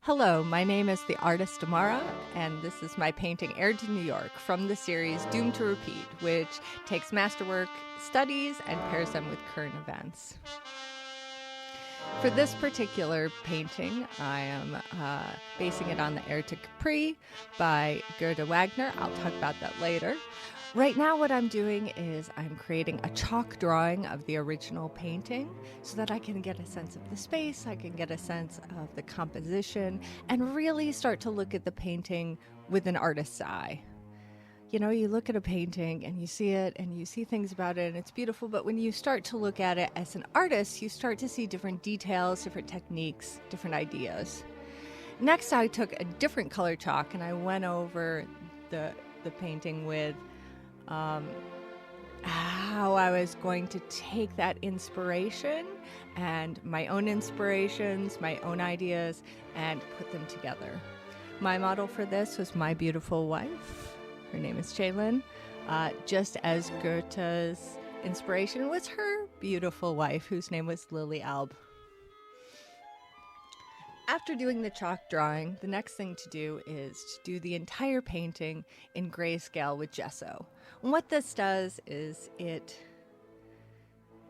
Hello, my name is the artist Amara, and this is my painting Air de New York from the series Doomed to Repeat, which takes masterwork studies and pairs them with current events. For this particular painting, I am basing it on the Air de Capri by Gerda Wegener. I'll talk about that later. Right now what I'm doing is I'm creating a chalk drawing of the original painting so that I can get a sense of the space, I can get a sense of the composition, and really start to look at the painting with an artist's eye. You know, you look at a painting and you see it and you see things about it and it's beautiful, but when you start to look at it as an artist, you start to see different details, different techniques, different ideas. Next, I took a different color chalk and I went over the painting with how I was going to take that inspiration and my own inspirations, my own ideas, and put them together. My model for this was my beautiful wife. Her name is Jaylin, just as Goethe's inspiration was her beautiful wife, whose name was Lily Alb. After doing the chalk drawing, the next thing to do is to do the entire painting in grayscale with gesso. And what this does is it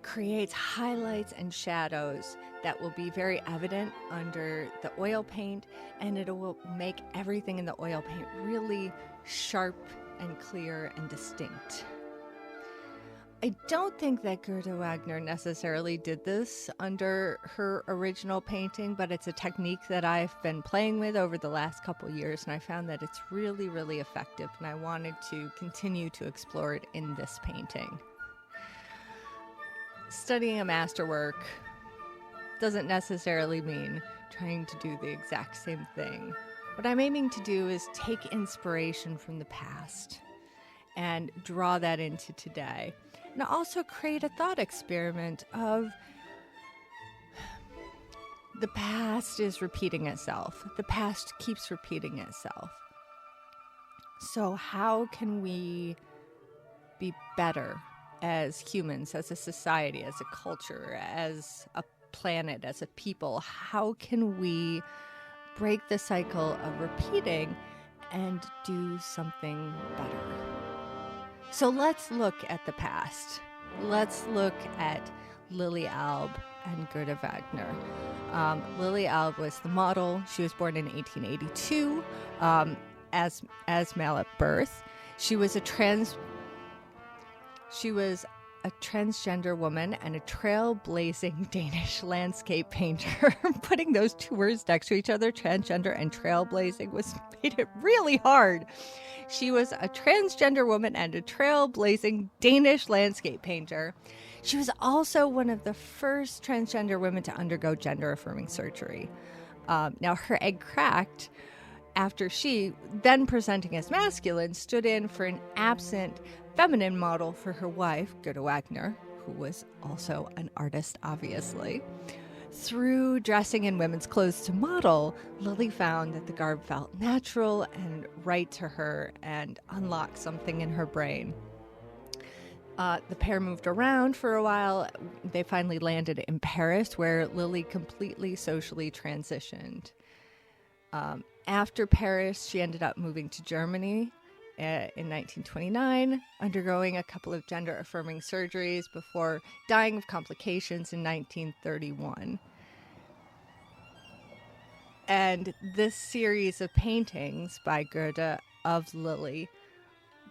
creates highlights and shadows that will be very evident under the oil paint, and it will make everything in the oil paint really sharp and clear and distinct. I don't think that Gerda Wegener necessarily did this under her original painting, but it's a technique that I've been playing with over the last couple years, and I found that it's really, really effective, and I wanted to continue to explore it in this painting. Studying a masterwork doesn't necessarily mean trying to do the exact same thing. What I'm aiming to do is take inspiration from the past and draw that into today. And also create a thought experiment of the past is repeating itself. The past keeps repeating itself. So how can we be better as humans, as a society, as a culture, as a planet, as a people? How can we break the cycle of repeating and do something better? So let's look at the past. Let's look at Lily Alb and Gerda Wegener. Lily Alb was the model. She was born in 1882 as male at birth. She was a transgender woman and a trailblazing Danish landscape painter. Putting those two words next to each other, transgender and trailblazing, made it really hard. She was a transgender woman and a trailblazing Danish landscape painter. She was also one of the first transgender women to undergo gender-affirming surgery. Now, her egg cracked after she, then presenting as masculine, stood in for an absent feminine model for her wife, Gerda Wegener, who was also an artist, obviously. Through dressing in women's clothes to model, Lily found that the garb felt natural and right to her and unlocked something in her brain. The pair moved around for a while. They finally landed in Paris, where Lily completely socially transitioned. After Paris, she ended up moving to Germany in 1929, undergoing a couple of gender-affirming surgeries before dying of complications in 1931. And this series of paintings by Gerda of Lily,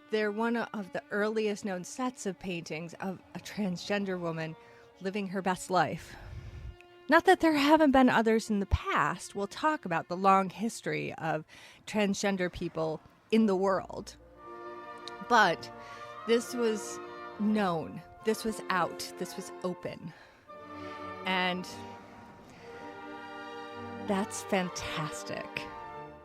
they're one of the earliest known sets of paintings of a transgender woman living her best life. Not that there haven't been others in the past. We'll talk about the long history of transgender people in the world. But this was known, this was out, this was open. And that's fantastic.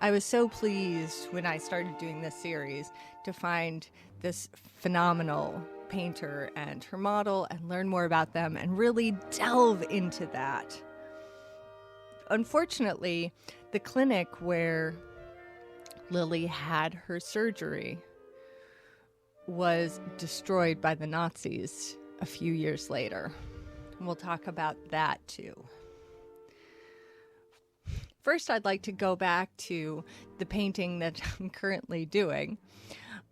I was so pleased when I started doing this series to find this phenomenal painter and her model and learn more about them and really delve into that. Unfortunately, the clinic where Lily had her surgery was destroyed by the Nazis a few years later. And we'll talk about that too. first I'd like to go back to the painting that I'm currently doing.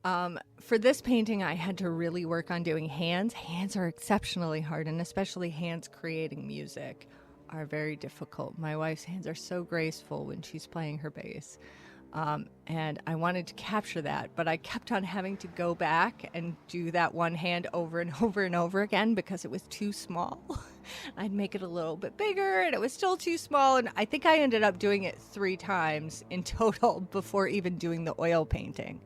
For this painting, I had to really work on doing hands. Hands are exceptionally hard, and especially hands creating music are very difficult. My wife's hands are so graceful when she's playing her bass. And I wanted to capture that, but I kept on having to go back and do that one hand over and over and over again because it was too small. I'd make it a little bit bigger and it was still too small. And I think I ended up doing it 3 times in total before even doing the oil painting.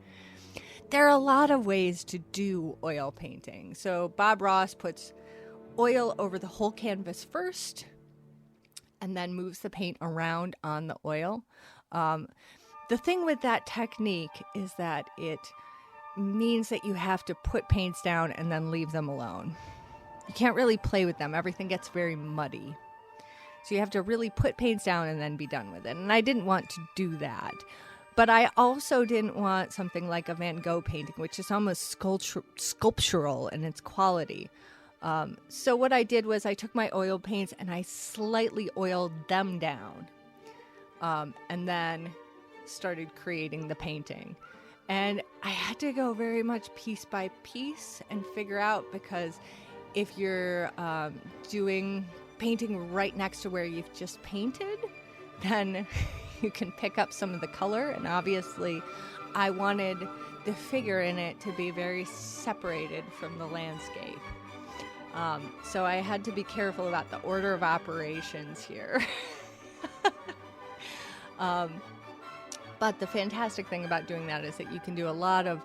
There are a lot of ways to do oil painting. So Bob Ross puts oil over the whole canvas first and then moves the paint around on the oil. The thing with that technique is that it means that you have to put paints down and then leave them alone. You can't really play with them. Everything gets very muddy. So you have to really put paints down and then be done with it. And I didn't want to do that. But I also didn't want something like a Van Gogh painting, which is almost sculptural in its quality. So what I did was I took my oil paints and I slightly oiled them down. And then started creating the painting. And I had to go very much piece by piece and figure out, because if you're doing painting right next to where you've just painted, then you can pick up some of the color. And obviously I wanted the figure in it to be very separated from the landscape. So I had to be careful about the order of operations here. But the fantastic thing about doing that is that you can do a lot of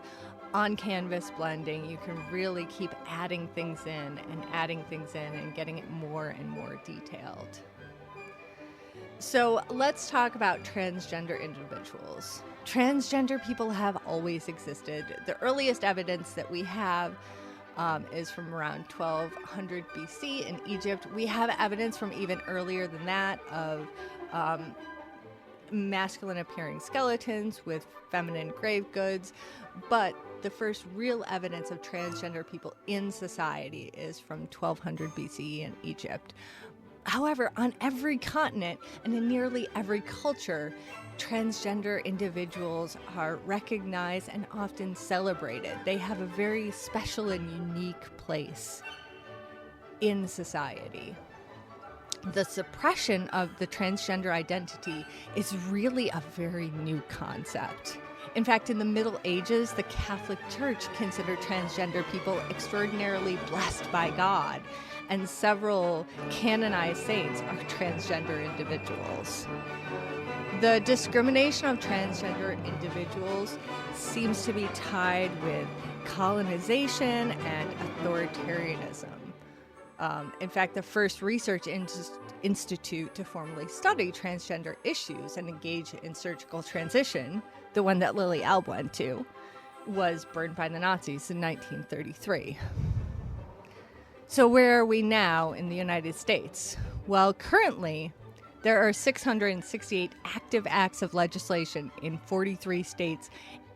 on-canvas blending. You can really keep adding things in and getting it more and more detailed. So let's talk about transgender individuals. Transgender people have always existed. The earliest evidence that we have is from around 1200 BC in Egypt. We have evidence from even earlier than that of masculine appearing skeletons with feminine grave goods, but the first real evidence of transgender people in society is from 1200 BCE in Egypt. However, on every continent and in nearly every culture, transgender individuals are recognized and often celebrated. They have a very special and unique place in society. The suppression of the transgender identity is really a very new concept. In fact, in the Middle Ages, the Catholic Church considered transgender people extraordinarily blessed by God, and several canonized saints are transgender individuals. The discrimination of transgender individuals seems to be tied with colonization and authoritarianism. In fact, the first research institute to formally study transgender issues and engage in surgical transition, the one that Lily Alb went to, was burned by the Nazis in 1933. So where are we now in the United States? Well, currently, there are 668 active acts of legislation in 43 states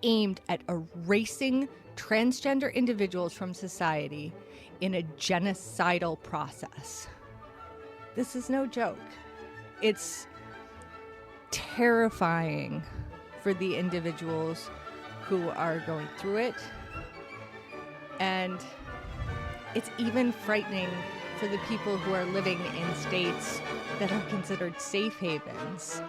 aimed at erasing transgender individuals from society in a genocidal process. This is no joke. It's terrifying for the individuals who are going through it. And it's even frightening for the people who are living in states that are considered safe havens.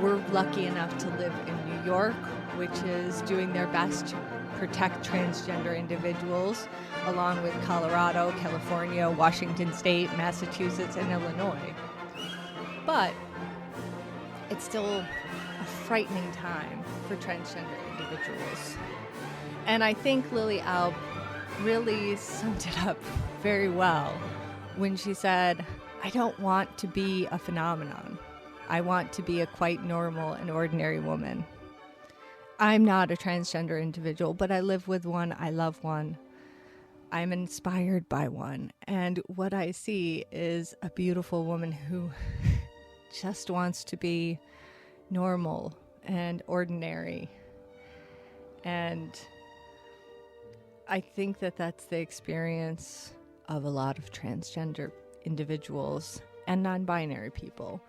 We're lucky enough to live in New York, which is doing their best to protect transgender individuals, along with Colorado, California, Washington State, Massachusetts, and Illinois. But it's still a frightening time for transgender individuals. And I think Lily Alb really summed it up very well when she said, "I don't want to be a phenomenon. I want to be a quite normal and ordinary woman. I'm not a transgender individual, but I live with one. I love one. I'm inspired by one. And what I see is a beautiful woman who just wants to be normal and ordinary." And I think that that's the experience of a lot of transgender individuals and non-binary people.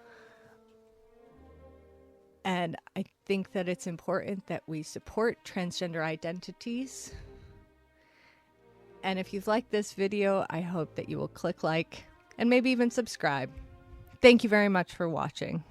And I think that it's important that we support transgender identities. And if you've liked this video, I hope that you will click like and maybe even subscribe. Thank you very much for watching.